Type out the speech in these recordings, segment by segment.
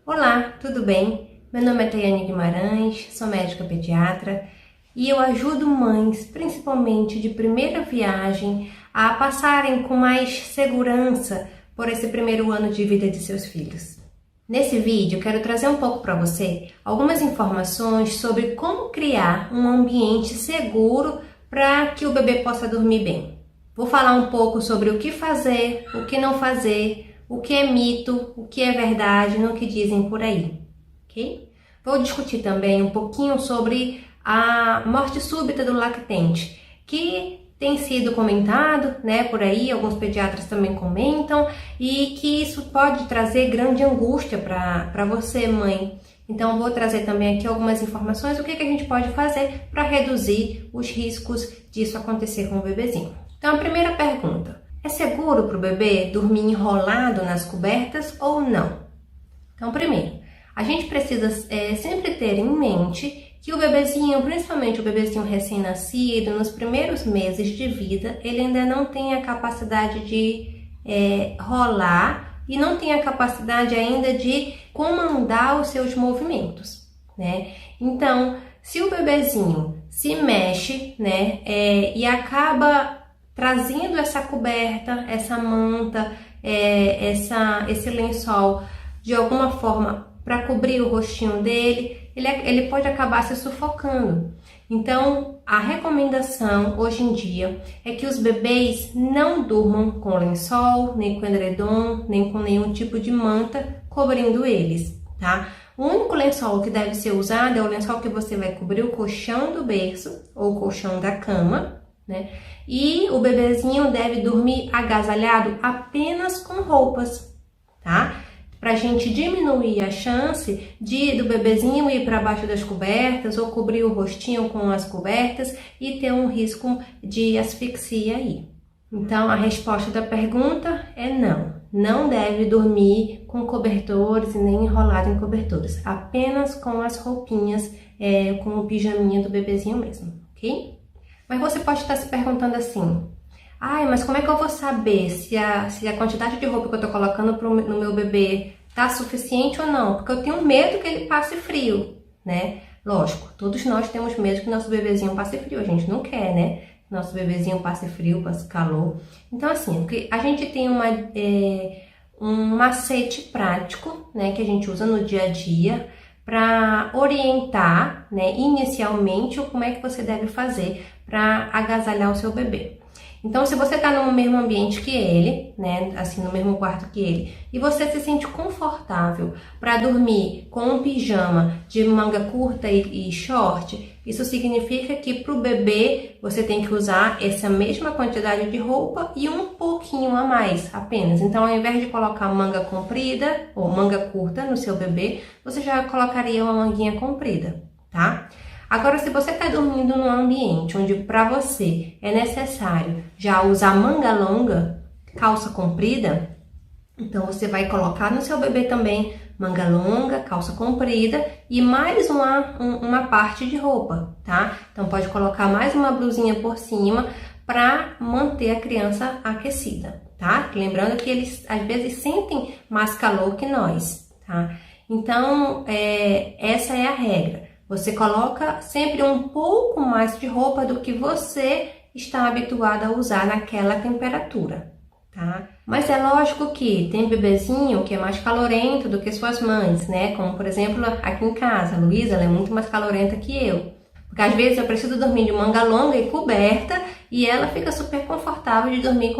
Olá, tudo bem? Meu nome é Tayane Guimarães, sou médica pediatra e eu ajudo mães, principalmente de primeira viagem, a passarem com mais segurança por esse primeiro ano de vida de seus filhos. Nesse vídeo, quero trazer um pouco para você algumas informações sobre como criar um ambiente seguro para que o bebê possa dormir bem. Vou falar um pouco sobre o que fazer, o que não fazer, o que é mito, o que é verdade no que dizem por aí, ok? Vou discutir também um pouquinho sobre a morte súbita do lactente, que tem sido comentado, né, por aí, alguns pediatras também comentam, e que isso pode trazer grande angústia para você, mãe. Então, vou trazer também aqui algumas informações, o que a gente pode fazer para reduzir os riscos disso acontecer com o bebezinho. Então, a primeira pergunta: é seguro para o bebê dormir enrolado nas cobertas ou não? Então, primeiro, a gente precisa sempre ter em mente que o bebezinho, principalmente o bebezinho recém-nascido, nos primeiros meses de vida, ele ainda não tem a capacidade de rolar e não tem a capacidade ainda de comandar os seus movimentos, né? Então, se o bebezinho se mexe, né, e acaba trazendo essa coberta, essa manta, esse lençol de alguma forma para cobrir o rostinho dele, ele pode acabar se sufocando. Então, a recomendação hoje em dia é que os bebês não durmam com lençol, nem com edredom, nem com nenhum tipo de manta cobrindo eles, tá? O único lençol que deve ser usado é o lençol que você vai cobrir o colchão do berço ou o colchão da cama, né? E o bebezinho deve dormir agasalhado apenas com roupas, tá? Pra gente diminuir a chance do bebezinho ir para baixo das cobertas ou cobrir o rostinho com as cobertas e ter um risco de asfixia aí. Então, a resposta da pergunta é não. Não deve dormir com cobertores e nem enrolado em cobertores. Apenas com as roupinhas, com o pijaminha do bebezinho mesmo, ok? Mas você pode estar se perguntando assim: ai, mas como é que eu vou saber se a quantidade de roupa que eu tô colocando no meu bebê tá suficiente ou não? Porque eu tenho medo que ele passe frio, né? Lógico, todos nós temos medo que nosso bebezinho passe frio. A gente não quer, né? Nosso bebezinho passe frio, passe calor. Então, assim, a gente tem um macete prático, né, que a gente usa no dia a dia para orientar, né, inicialmente como é que você deve fazer para agasalhar o seu bebê. Então, se você está no mesmo ambiente que ele, né, assim, no mesmo quarto que ele, e você se sente confortável para dormir com um pijama de manga curta e short, isso significa que para o bebê você tem que usar essa mesma quantidade de roupa e um pouquinho a mais apenas. Então, ao invés de colocar manga comprida ou manga curta no seu bebê, você já colocaria uma manguinha comprida, tá? Agora, se você está dormindo num ambiente onde para você é necessário já usar manga longa, calça comprida, então você vai colocar no seu bebê também manga longa, calça comprida e mais uma parte de roupa, tá? Então pode colocar mais uma blusinha por cima para manter a criança aquecida, tá? Lembrando que eles às vezes sentem mais calor que nós, tá? Então, essa é a regra. Você coloca sempre um pouco mais de roupa do que você está habituado a usar naquela temperatura, tá? Mas é lógico que tem bebezinho que é mais calorento do que suas mães, né? Como, por exemplo, aqui em casa, a Luísa, ela é muito mais calorenta que eu. Porque às vezes eu preciso dormir de manga longa e coberta e ela fica super confortável de dormir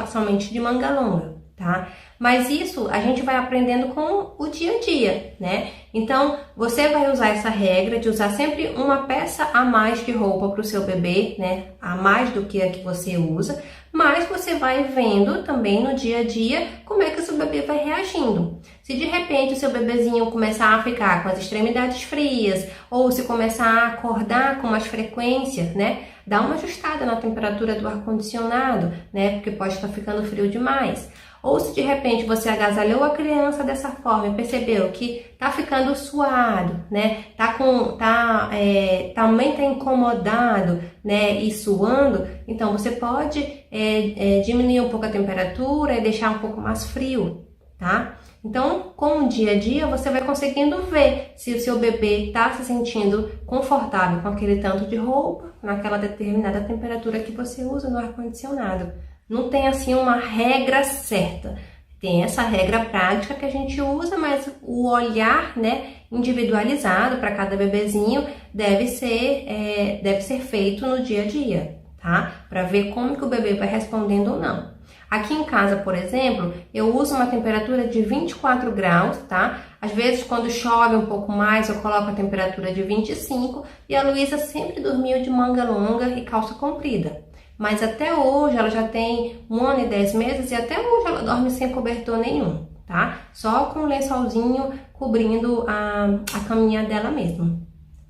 somente de manga longa, tá? Mas isso a gente vai aprendendo com o dia a dia, né? Então, você vai usar essa regra de usar sempre uma peça a mais de roupa para o seu bebê, né? A mais do que a que você usa, mas você vai vendo também no dia a dia como é que o seu bebê vai reagindo. Se de repente o seu bebezinho começar a ficar com as extremidades frias ou se começar a acordar com mais frequência, né? Dá uma ajustada na temperatura do ar-condicionado, né? Porque pode estar ficando frio demais. Ou se de repente você agasalhou a criança dessa forma e percebeu que tá ficando suado, né? Também tá incomodado, né? E suando, então você pode diminuir um pouco a temperatura e deixar um pouco mais frio, tá? Então, com o dia a dia, você vai conseguindo ver se o seu bebê está se sentindo confortável com aquele tanto de roupa, naquela determinada temperatura que você usa no ar-condicionado. Não tem assim uma regra certa. Tem essa regra prática que a gente usa, mas o olhar, né, individualizado para cada bebezinho deve ser feito no dia a dia, tá? Para ver como que o bebê vai respondendo ou não. Aqui em casa, por exemplo, eu uso uma temperatura de 24 graus, tá? Às vezes, quando chove um pouco mais, eu coloco a temperatura de 25 e a Luísa sempre dormiu de manga longa e calça comprida. Mas até hoje, ela já tem 1 ano e 10 meses e até hoje ela dorme sem cobertor nenhum, tá? Só com um lençolzinho cobrindo a caminha dela mesmo.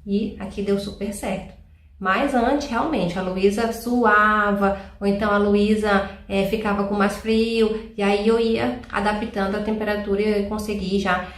E aqui deu super certo. Mas antes, realmente, a Luísa suava, ou então a Luísa ficava com mais frio, e aí eu ia adaptando a temperatura e eu consegui já,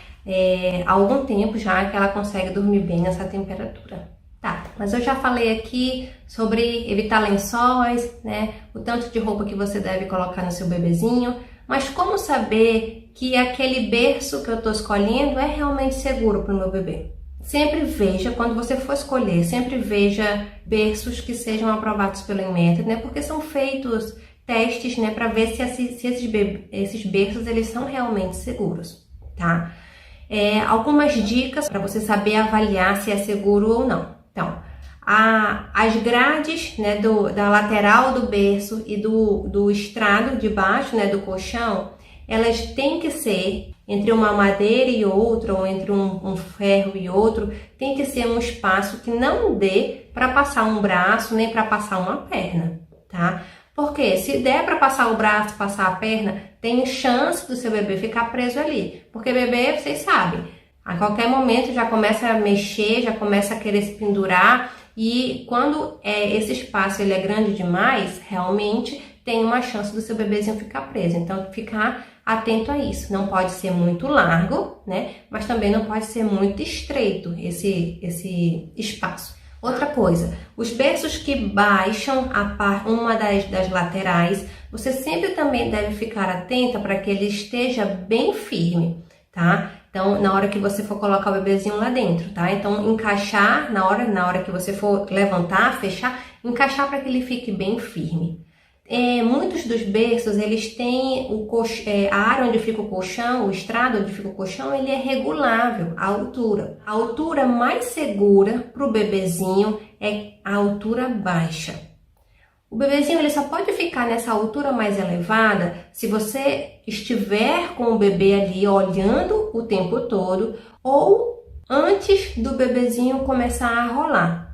há algum tempo já que ela consegue dormir bem nessa temperatura. Tá, mas eu já falei aqui sobre evitar lençóis, né, o tanto de roupa que você deve colocar no seu bebezinho, mas como saber que aquele berço que eu tô escolhendo é realmente seguro para o meu bebê? Sempre veja, quando você for escolher, sempre veja berços que sejam aprovados pelo Inmetro, né? Porque são feitos testes, né, para ver se esses berços eles são realmente seguros, tá? Algumas dicas para você saber avaliar se é seguro ou não. Então, as grades, né, da lateral do berço e do estrado de baixo, né, do colchão, elas têm que ser entre uma madeira e outra, ou entre um ferro e outro, tem que ser um espaço que não dê para passar um braço nem para passar uma perna, tá? Porque se der para passar o braço, passar a perna, tem chance do seu bebê ficar preso ali. Porque bebê, vocês sabem, a qualquer momento já começa a mexer, já começa a querer se pendurar, e quando esse espaço ele é grande demais, realmente tem uma chance do seu bebezinho ficar preso. Então, ficar atento a isso. Não pode ser muito largo, né? Mas também não pode ser muito estreito esse espaço. Outra coisa, os berços que baixam uma das laterais, você sempre também deve ficar atenta para que ele esteja bem firme, tá? Então, na hora que você for colocar o bebezinho lá dentro, tá? Então, encaixar na hora que você for levantar, fechar, encaixar para que ele fique bem firme. Muitos dos berços, eles têm a área onde fica o colchão, o estrado onde fica o colchão, ele é regulável, a altura. A altura mais segura para o bebezinho é a altura baixa. O bebezinho ele só pode ficar nessa altura mais elevada se você estiver com o bebê ali olhando o tempo todo ou antes do bebezinho começar a rolar.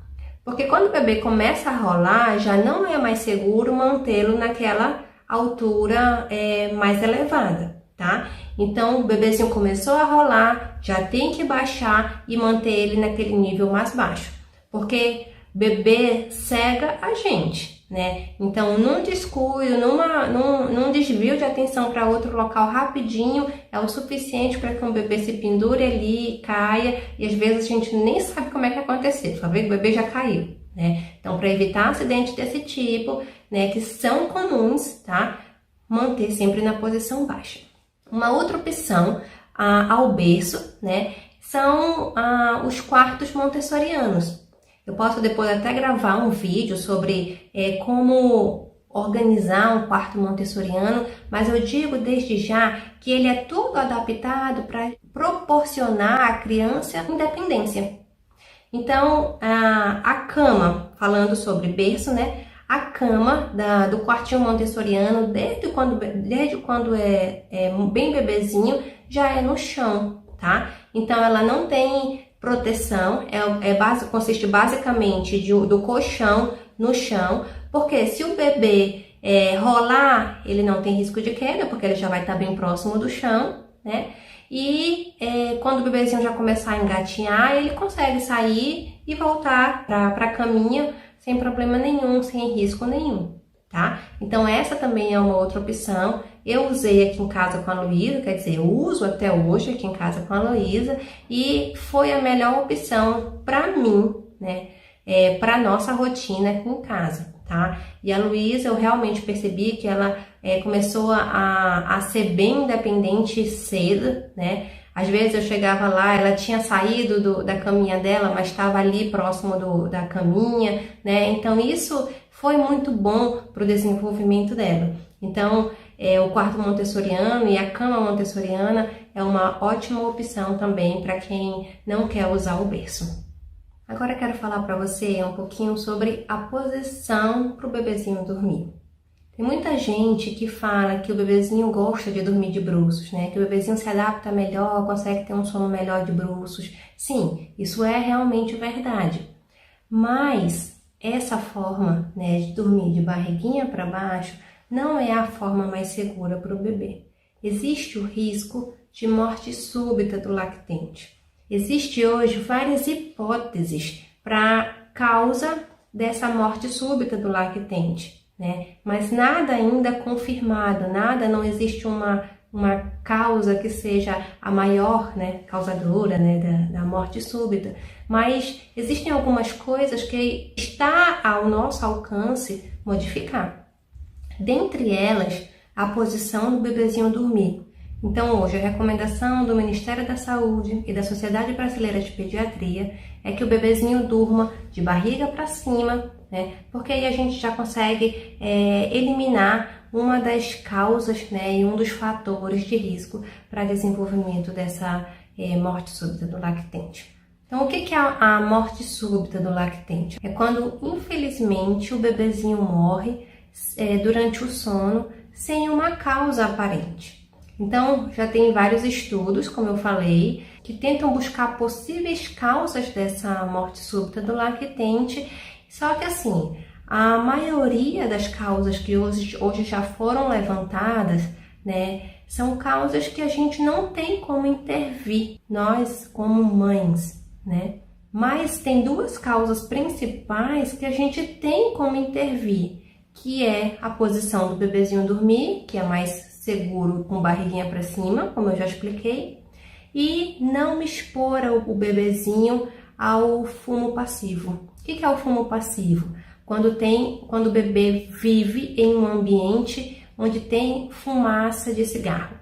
Porque quando o bebê começa a rolar, já não é mais seguro mantê-lo naquela altura mais elevada, tá? Então, o bebezinho começou a rolar, já tem que baixar e manter ele naquele nível mais baixo. Porque bebê cega a gente, né? Então, num descuido, num desvio de atenção para outro local rapidinho, é o suficiente para que um bebê se pendure ali, caia, e às vezes a gente nem sabe como é que aconteceu, só vê que o bebê já caiu, né? Então, para evitar acidentes desse tipo, né, que são comuns, tá? Manter sempre na posição baixa. Uma outra opção ao berço, né, são os quartos montessorianos. Eu posso depois até gravar um vídeo sobre como organizar um quarto montessoriano, mas eu digo desde já que ele é todo adaptado para proporcionar à criança independência. Então, a cama, falando sobre berço, né? A cama do quartinho montessoriano, desde quando é bem bebezinho, já é no chão, tá? Então, ela não tem proteção, consiste basicamente do colchão no chão, porque se o bebê rolar, ele não tem risco de queda, porque ele já vai estar bem próximo do chão, né? E quando o bebezinho já começar a engatinhar, ele consegue sair e voltar para a caminha sem problema nenhum, sem risco nenhum, tá? Então essa também é uma outra opção. Eu usei aqui em casa com a Luísa, quer dizer, eu uso até hoje aqui em casa com a Luísa e foi a melhor opção para mim, né? Para nossa rotina aqui em casa, tá? E a Luísa, eu realmente percebi que ela começou a ser bem independente cedo, né? Às vezes eu chegava lá, ela tinha saído da caminha dela, mas estava ali próximo da caminha, né? Então isso foi muito bom para o desenvolvimento dela. Então, o quarto montessoriano e a cama montessoriana é uma ótima opção também para quem não quer usar o berço. Agora eu quero falar para você um pouquinho sobre a posição para o bebezinho dormir. Tem muita gente que fala que o bebezinho gosta de dormir de bruços, né? Que o bebezinho se adapta melhor, consegue ter um sono melhor de bruços. Sim, isso é realmente verdade. Mas essa forma, né, de dormir de barriguinha para baixo não é a forma mais segura para o bebê. Existe o risco de morte súbita do lactente. Existem hoje várias hipóteses para a causa dessa morte súbita do lactente, né? Mas nada ainda confirmado, não existe uma causa que seja a maior, né, causadora, né, da morte súbita. Mas existem algumas coisas que está ao nosso alcance modificar. Dentre elas, a posição do bebezinho dormir. Então, hoje, a recomendação do Ministério da Saúde e da Sociedade Brasileira de Pediatria é que o bebezinho durma de barriga para cima, né? Porque aí a gente já consegue eliminar uma das causas, né, e um dos fatores de risco para desenvolvimento dessa morte súbita do lactente. Então, o que é a morte súbita do lactente? É quando, infelizmente, o bebezinho morre durante o sono sem uma causa aparente. Então, já tem vários estudos, como eu falei, que tentam buscar possíveis causas dessa morte súbita do lactente, só que assim, a maioria das causas que hoje já foram levantadas, né, são causas que a gente não tem como intervir, nós como mães, né? Mas tem duas causas principais que a gente tem como intervir, que é a posição do bebezinho dormir, que é mais seguro com barriguinha para cima, como eu já expliquei, e não expor o bebezinho ao fumo passivo. O que é o fumo passivo? Quando o bebê vive em um ambiente onde tem fumaça de cigarro.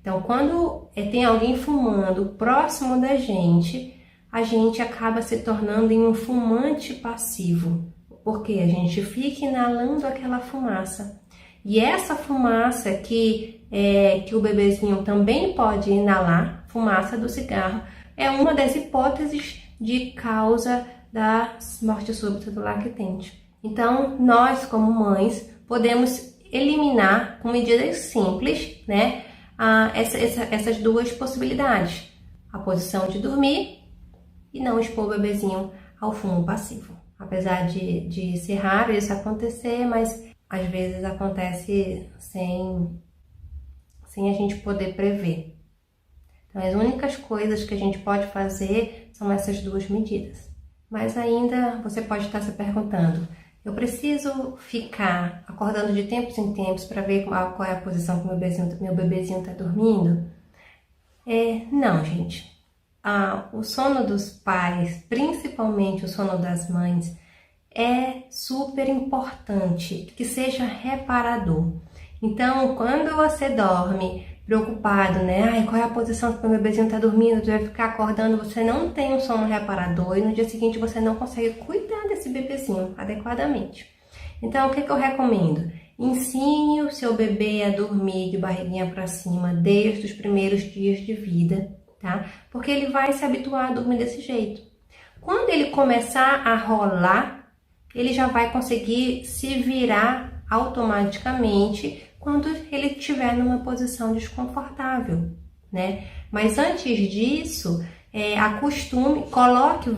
Então, quando tem alguém fumando próximo da gente, a gente acaba se tornando em um fumante passivo, porque a gente fica inalando aquela fumaça. E essa fumaça que o bebezinho também pode inalar, fumaça do cigarro, é uma das hipóteses de causa da morte súbita do lactente. Então, nós como mães podemos eliminar com medidas simples, né, essas duas possibilidades. A posição de dormir e não expor o bebezinho ao fumo passivo. Apesar de ser raro isso acontecer, mas às vezes acontece sem a gente poder prever. Então, as únicas coisas que a gente pode fazer são essas duas medidas. Mas ainda você pode estar se perguntando, eu preciso ficar acordando de tempos em tempos para ver qual é a posição que meu bebezinho está dormindo? Não, gente. O sono dos pais, principalmente o sono das mães, é super importante que seja reparador. Então, quando você dorme preocupado, né? Ai, qual é a posição que o meu bebezinho está dormindo? Você vai ficar acordando, você não tem um sono reparador e no dia seguinte você não consegue cuidar desse bebezinho adequadamente. Então, o que eu recomendo? Ensine o seu bebê a dormir de barriguinha para cima desde os primeiros dias de vida, tá? Porque ele vai se habituar a dormir desse jeito. Quando ele começar a rolar, ele já vai conseguir se virar automaticamente quando ele estiver numa posição desconfortável, né? Mas antes disso, coloque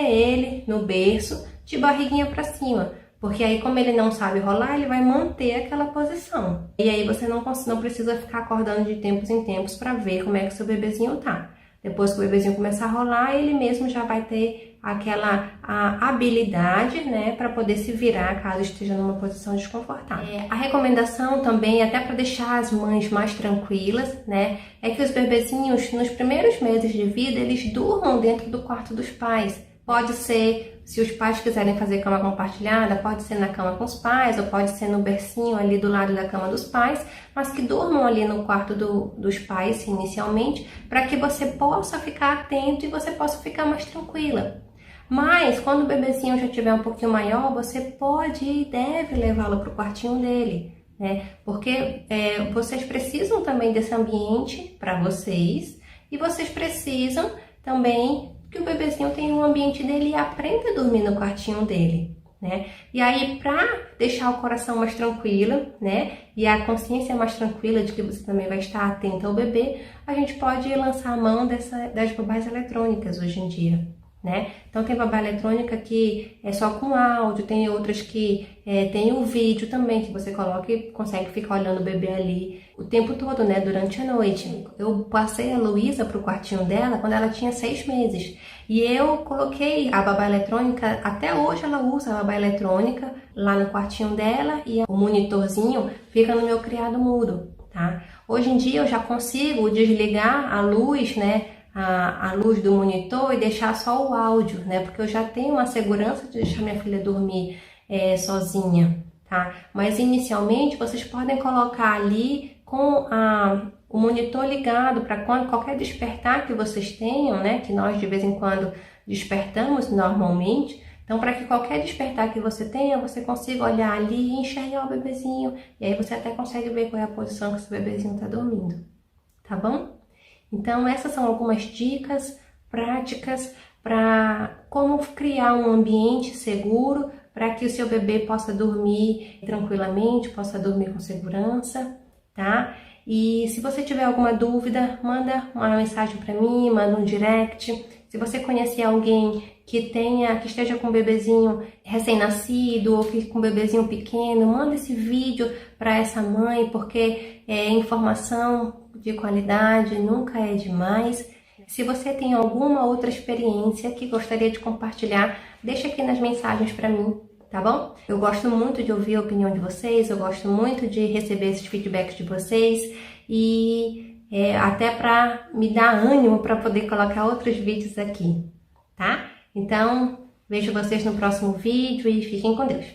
ele no berço de barriguinha para cima, porque aí como ele não sabe rolar, ele vai manter aquela posição. E aí você não precisa ficar acordando de tempos em tempos para ver como é que o seu bebezinho tá. Depois que o bebezinho começar a rolar, ele mesmo já vai ter a habilidade, né, para poder se virar caso esteja numa posição desconfortável. A recomendação também, até para deixar as mães mais tranquilas, né, é que os bebezinhos, nos primeiros meses de vida, eles durmam dentro do quarto dos pais, Pode ser, se os pais quiserem fazer cama compartilhada, pode ser na cama com os pais, ou pode ser no bercinho ali do lado da cama dos pais, mas que durmam ali no quarto dos pais inicialmente, para que você possa ficar atento e você possa ficar mais tranquila. Mas quando o bebezinho já estiver um pouquinho maior, você pode e deve levá-lo para o quartinho dele, né? Porque vocês precisam também desse ambiente para vocês, e vocês precisam também que o bebezinho tenha um ambiente dele e aprenda a dormir no quartinho dele, né? E aí, para deixar o coração mais tranquilo, né? E a consciência mais tranquila de que você também vai estar atenta ao bebê, a gente pode lançar a mão das babás eletrônicas hoje em dia, né? Então tem babá eletrônica que é só com áudio, tem outras que tem o vídeo também, que você coloca e consegue ficar olhando o bebê ali o tempo todo, né? Durante a noite. Eu passei a Luísa pro quartinho dela quando ela tinha 6 meses. E eu coloquei a babá eletrônica, até hoje ela usa a babá eletrônica lá no quartinho dela, e o monitorzinho fica no meu criado mudo, tá? Hoje em dia eu já consigo desligar a luz, né? A luz do monitor e deixar só o áudio, né? Porque eu já tenho uma segurança de deixar minha filha dormir sozinha, tá? Mas inicialmente vocês podem colocar ali com o monitor ligado para quando qualquer despertar que vocês tenham, né? Que nós de vez em quando despertamos normalmente. Então, para que qualquer despertar que você tenha, você consiga olhar ali e enxergar o bebezinho. E aí você até consegue ver qual é a posição que esse bebezinho está dormindo, tá bom? Então, essas são algumas dicas práticas para como criar um ambiente seguro para que o seu bebê possa dormir tranquilamente, possa dormir com segurança, tá? E se você tiver alguma dúvida, manda uma mensagem para mim, manda um direct. Se você conhecer alguém que esteja com um bebezinho recém-nascido ou com um bebezinho pequeno, manda esse vídeo para essa mãe, porque informação de qualidade nunca é demais. Se você tem alguma outra experiência que gostaria de compartilhar, deixa aqui nas mensagens para mim, tá bom? Eu gosto muito de ouvir a opinião de vocês, eu gosto muito de receber esses feedbacks de vocês e até para me dar ânimo para poder colocar outros vídeos aqui, tá? Então, vejo vocês no próximo vídeo e fiquem com Deus.